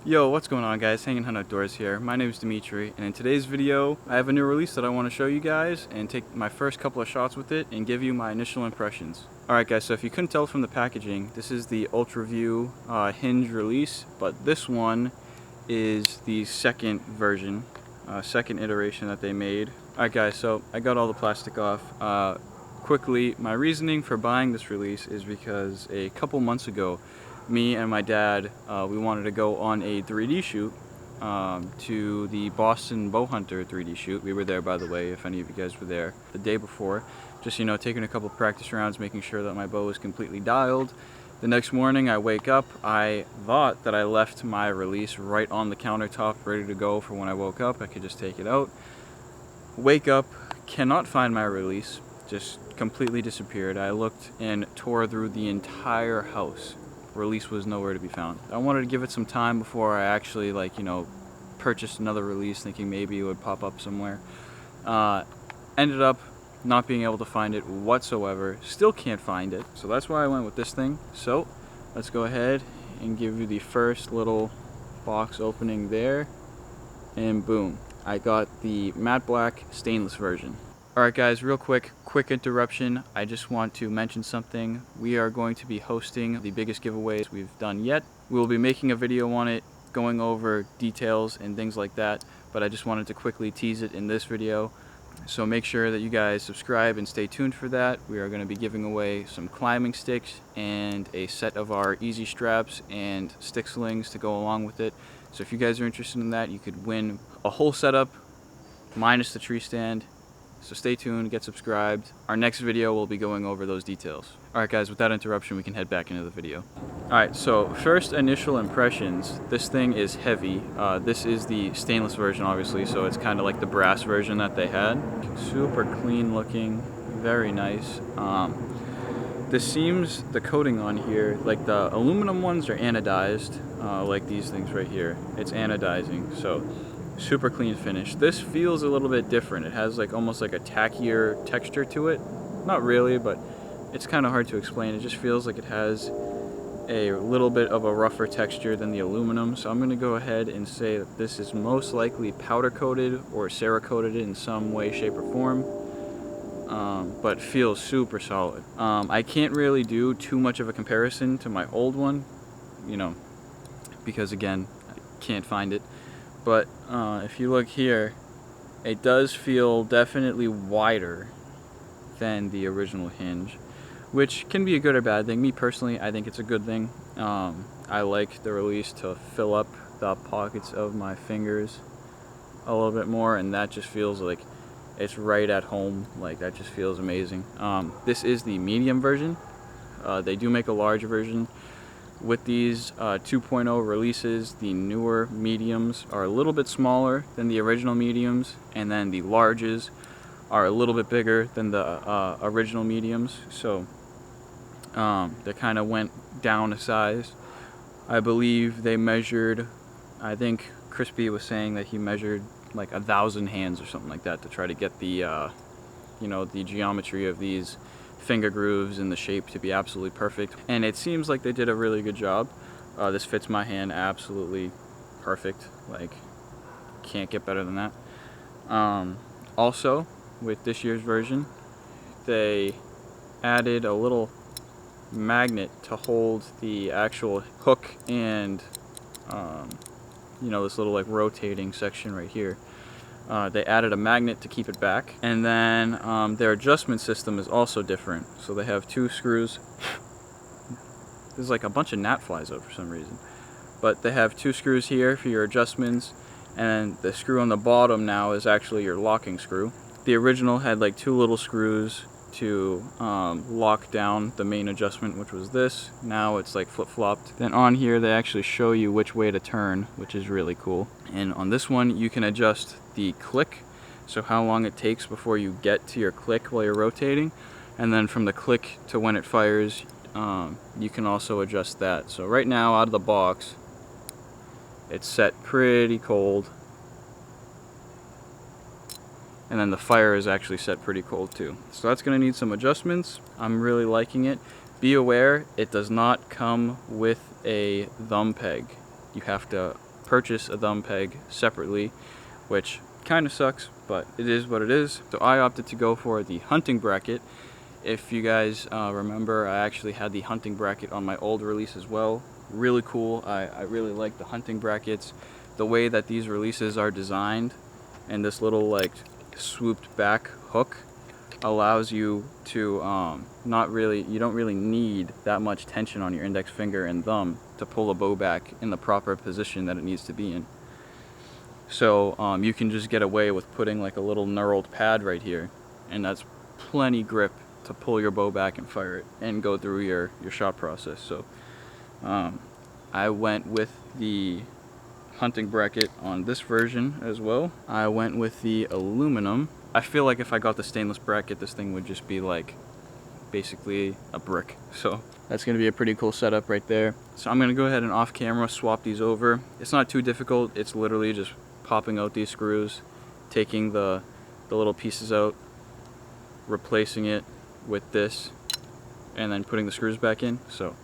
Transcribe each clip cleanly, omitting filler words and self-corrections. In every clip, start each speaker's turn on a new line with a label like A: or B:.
A: Yo, what's going on guys? Hanging Hunt Outdoors here. My name is Dimitri, and in today's video I have a new release that I want to show you guys and take my first couple of shots with it and give you my initial impressions. Alright guys, so if you couldn't tell from the packaging, this is the Ultra View Hinge release, but this one is the second version, second iteration that they made. Alright guys, so I got all the plastic off. Quickly, my reasoning for buying this release is because a couple months ago me and my dad, we wanted to go on a 3D shoot to the Boston Bow Hunter 3D shoot. We were there, by the way, if any of you guys were there the day before. Just, you know, taking a couple practice rounds, making sure that my bow was completely dialed. The next morning I wake up, I thought that I left my release right on the countertop, ready to go for when I woke up. I could just take it out. Wake up, cannot find my release, just completely disappeared. I looked and tore through the entire house. Release was nowhere to be found. I wanted to give it some time before I actually, purchased another release, thinking maybe it would pop up somewhere. Ended up not being able to find it whatsoever. Still can't find it, so that's why I went with this thing. So let's go ahead and give you the first little box opening there, and boom, I got the matte black stainless version. Alright guys, real quick interruption. I just want to mention something. We are going to be hosting the biggest giveaways we've done yet. We will be making a video on it, going over details and things like that, but I just wanted to quickly tease it in this video. So make sure that you guys subscribe and stay tuned for that. We are going to be giving away some climbing sticks and a set of our easy straps and stick slings to go along with it. So if you guys are interested in that, you could win a whole setup minus the tree stand. So stay tuned, get subscribed. Our next video will be going over those details. Alright guys, without interruption, we can head back into the video. Alright, so first initial impressions. This thing is heavy. This is the stainless version, obviously, so it's kind of like the brass version that they had. Super clean looking, very nice. This seems, the coating on here, like the aluminum ones are anodized, like these things right here. It's anodizing, so super clean finish. This feels a little bit different. It has almost like a tackier texture to it. Not really, but it's kind of hard to explain. It just feels like it has a little bit of a rougher texture than the aluminum. So I'm going to go ahead and say that this is most likely powder coated or Cerakoted in some way, shape, or form. But feels super solid. I can't really do too much of a comparison to my old one, because again, I can't find it. But if you look here, it does feel definitely wider than the original Hinge, which can be a good or bad thing. Me personally, I think it's a good thing. I like the release to fill up the pockets of my fingers a little bit more, and that just feels like it's right at home. Like, that just feels amazing. This is the medium version. They do make a large version. With these 2.0 releases, the newer mediums are a little bit smaller than the original mediums, and then the larges are a little bit bigger than the original mediums. So they kind of went down a size. I believe they measured, I think Crispy was saying that he measured like 1,000 hands or something like that to try to get the the geometry of these finger grooves and the shape to be absolutely perfect, and it seems like they did a really good job. This fits my hand absolutely perfect, like can't get better than that. Also, with this year's version, they added a little magnet to hold the actual hook and this little rotating section right here. They added a magnet to keep it back, and then their adjustment system is also different. So they have two screws. There's like a bunch of gnat flies out for some reason, but they have two screws here for your adjustments, and the screw on the bottom now is actually your locking screw. The original had like two little screws to lock down the main adjustment, which was this. Now it's like flip-flopped. Then on here they actually show you which way to turn, which is really cool. And on this one you can adjust the click, so how long it takes before you get to your click while you're rotating, and then from the click to when it fires, you can also adjust that. So right now out of the box it's set pretty cold, and then the fire is actually set pretty cold too. So that's going to need some adjustments. I'm really liking it. Be aware, it does not come with a thumb peg. You have to purchase a thumb peg separately, which kind of sucks, but it is what it is. So I opted to go for the hunting bracket. If you guys remember, I actually had the hunting bracket on my old release as well. Really cool. I really like the hunting brackets. The way that these releases are designed, and this little like swooped back hook allows you to you don't really need that much tension on your index finger and thumb to pull a bow back in the proper position that it needs to be in. So you can just get away with putting like a little knurled pad right here, and that's plenty grip to pull your bow back and fire it and go through your shot process. So I went with the hunting bracket on this version as well. I went with the aluminum. I feel like if I got the stainless bracket, this thing would just be like basically a brick. So that's going to be a pretty cool setup right there. So I'm going to go ahead and off camera swap these over. It's not too difficult. It's literally just popping out these screws, taking the little pieces out, replacing it with this, and then putting the screws back in. So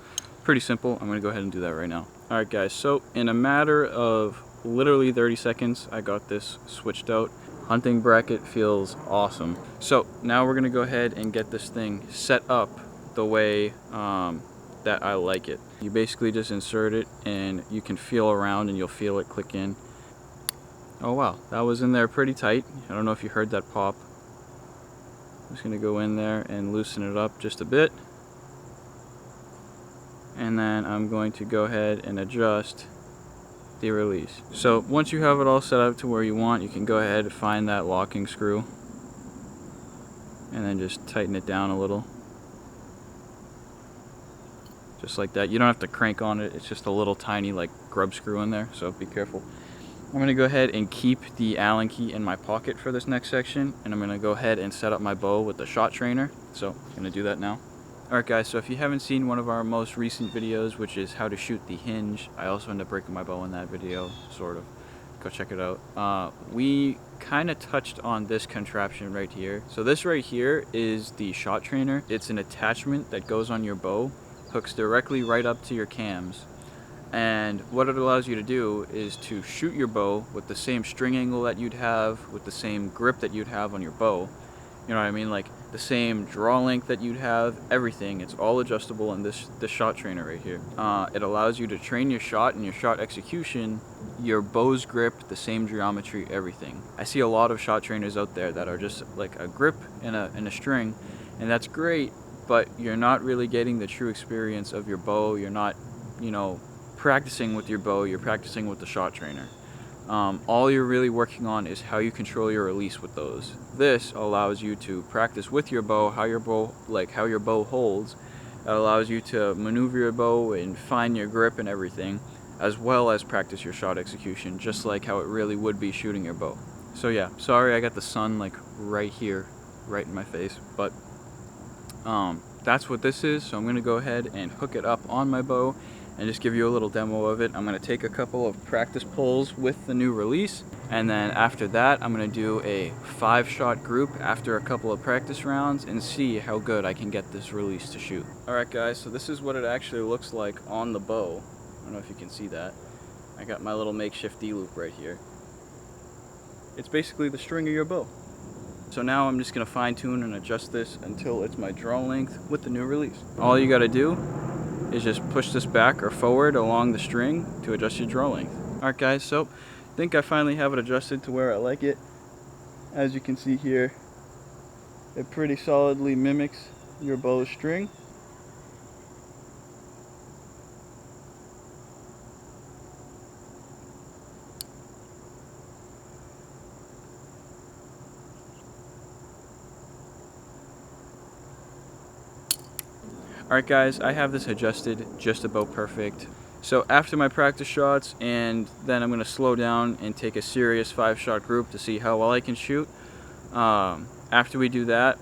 A: pretty simple. I'm going to go ahead and do that right now. Alright guys, so in a matter of literally 30 seconds, I got this switched out. Hunting bracket feels awesome. So now we're going to go ahead and get this thing set up the way that I like it. You basically just insert it and you can feel around and you'll feel it click in. Oh wow, that was in there pretty tight. I don't know if you heard that pop. I'm just going to go in there and loosen it up just a bit. And then I'm going to go ahead and adjust the release. So once you have it all set up to where you want, you can go ahead and find that locking screw and then just tighten it down a little. Just like that. You don't have to crank on it. It's just a little tiny like grub screw in there, so be careful. I'm going to go ahead and keep the Allen key in my pocket for this next section, and I'm going to go ahead and set up my bow with the shot trainer. So I'm going to do that now. Alright guys, so if you haven't seen one of our most recent videos, which is how to shoot the Hinge, I also ended up breaking my bow in that video, sort of. Go check it out. We kind of touched on this contraption right here. So this right here is the shot trainer. It's an attachment that goes on your bow, hooks directly right up to your cams. And what it allows you to do is to shoot your bow with the same string angle that you'd have, with the same grip that you'd have on your bow. You know what I mean? Like the same draw length that you'd have, everything. It's all adjustable in this shot trainer right here. It allows you to train your shot and your shot execution, your bow's grip, the same geometry, everything. I see a lot of shot trainers out there that are just like a grip and a string, and that's great, but you're not really getting the true experience of your bow. You're not, you know, practicing with your bow, you're practicing with the shot trainer. All you're really working on is how you control your release with those. This allows you to practice with your bow, how your bow holds. It allows you to maneuver your bow and find your grip and everything, as well as practice your shot execution, just like how it really would be shooting your bow. So yeah, sorry I got the sun like right here, right in my face, but that's what this is. So I'm going to go ahead and hook it up on my bow and just give you a little demo of it. I'm going to take a couple of practice pulls with the new release, and then after that I'm going to do a 5-shot group after a couple of practice rounds and see how good I can get this release to shoot. Alright guys, so this is what it actually looks like on the bow. I don't know if you can see that. I got my little makeshift D-loop right here. It's basically the string of your bow. So now I'm just going to fine tune and adjust this until it's my draw length with the new release. All you got to do is just push this back or forward along the string to adjust your draw length. Alright guys, so I think I finally have it adjusted to where I like it. As you can see here, it pretty solidly mimics your bow's string. Alright guys, I have this adjusted just about perfect. So after my practice shots, and then I'm going to slow down and take a serious 5-shot group to see how well I can shoot. After we do that,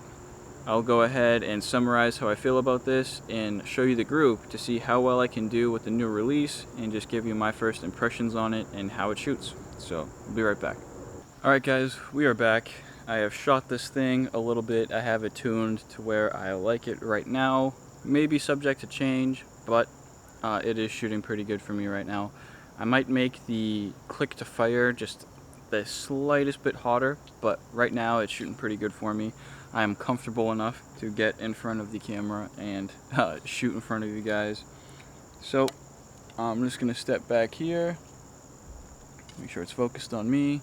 A: I'll go ahead and summarize how I feel about this and show you the group to see how well I can do with the new release and just give you my first impressions on it and how it shoots. So, I'll be right back. Alright guys, we are back. I have shot this thing a little bit. I have it tuned to where I like it right now. Maybe subject to change, but it is shooting pretty good for me right now. I might make the click to fire just the slightest bit hotter, but right now it's shooting pretty good for me. I am comfortable enough to get in front of the camera and shoot in front of you guys. So I'm just gonna step back here, make sure it's focused on me.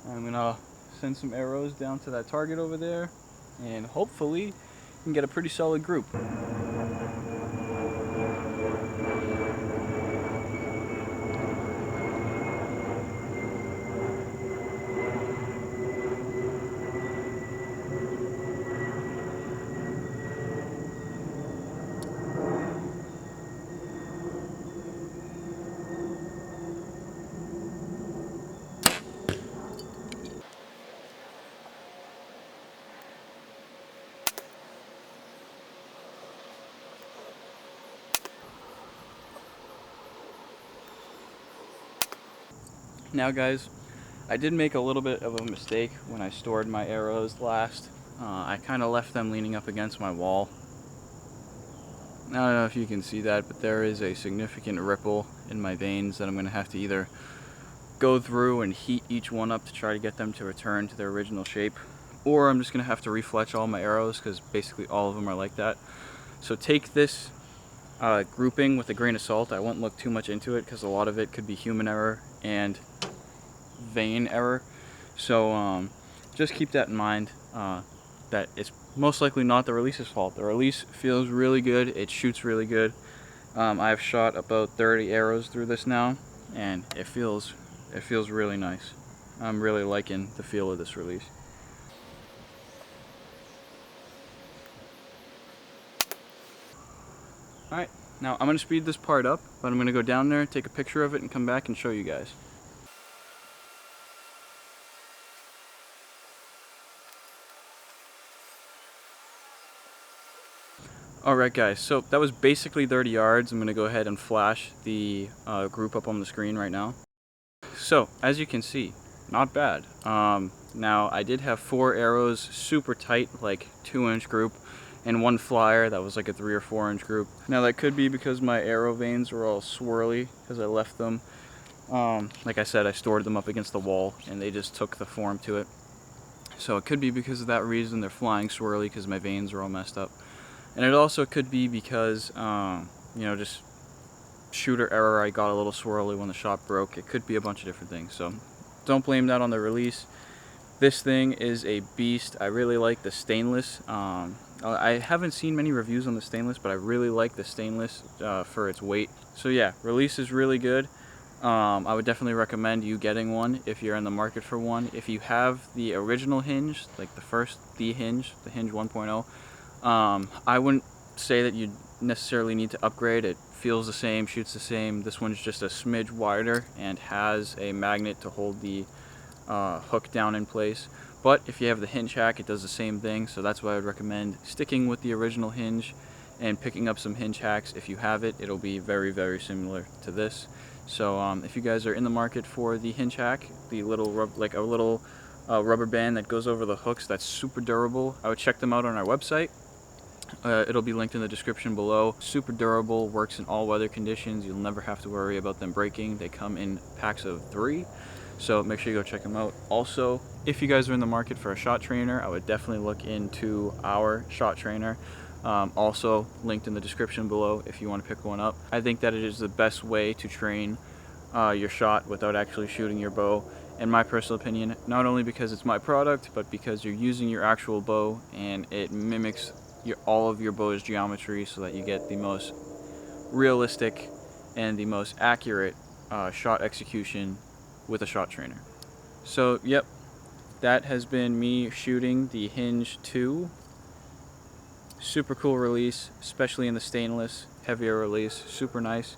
A: I'm gonna send some arrows down to that target over there, and hopefully you can get a pretty solid group. Now guys, I did make a little bit of a mistake when I stored my arrows last. I kind of left them leaning up against my wall. I don't know if you can see that, but there is a significant ripple in my veins that I'm going to have to either go through and heat each one up to try to get them to return to their original shape, or I'm just going to have to refletch all my arrows because basically all of them are like that. So take this grouping with a grain of salt. I won't look too much into it because a lot of it could be human error and vein error. So just keep that in mind, that it's most likely not the release's fault. The release feels really good, it shoots really good. I've shot about 30 arrows through this now, and it feels really nice. I'm really liking the feel of this release. Alright, now I'm going to speed this part up, but I'm going to go down there, take a picture of it, and come back and show you guys. Alright guys, so that was basically 30 yards. I'm going to go ahead and flash the group up on the screen right now. So, as you can see, not bad. Now, I did have 4 arrows, super tight, like 2-inch group, and 1 flyer that was like a 3 or 4-inch group. Now, that could be because my arrow veins were all swirly, because I left them. Like I said, I stored them up against the wall, and they just took the form to it. So it could be because of that reason they're flying swirly, because my veins are all messed up. And it also could be because, you know, just shooter error, I got a little swirly when the shot broke. It could be a bunch of different things, so don't blame that on the release. This thing is a beast. I really like the stainless. I haven't seen many reviews on the stainless, but I really like the stainless for its weight. So yeah, release is really good. I would definitely recommend you getting one if you're in the market for one. If you have the original Hinge, like the Hinge 1.0, I wouldn't say that you necessarily need to upgrade. It feels the same, shoots the same. This one's just a smidge wider and has a magnet to hold the hook down in place. But if you have the Hinge hack, it does the same thing, so that's why I would recommend sticking with the original Hinge and picking up some Hinge hacks. If you have it, it'll be very, very similar to this. So if you guys are in the market for the Hinge hack, the little rubber band that goes over the hooks that's super durable, I would check them out on our website. It'll be linked in the description below. Super durable, works in all weather conditions. You'll never have to worry about them breaking. They come in packs of 3, so make sure you go check them out. Also, if you guys are in the market for a shot trainer, I would definitely look into our shot trainer. Also linked in the description below if you want to pick one up. I think that it is the best way to train your shot without actually shooting your bow, in my personal opinion, not only because it's my product, but because you're using your actual bow and it mimics all of your bow's geometry so that you get the most realistic and the most accurate shot execution with a shot trainer. So yep, that has been me shooting the Hinge 2. Super cool release, especially in the stainless, heavier release, super nice.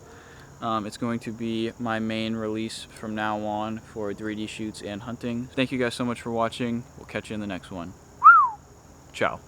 A: It's going to be my main release from now on for 3D shoots and hunting. Thank you guys so much for watching. We'll catch you in the next one. Ciao.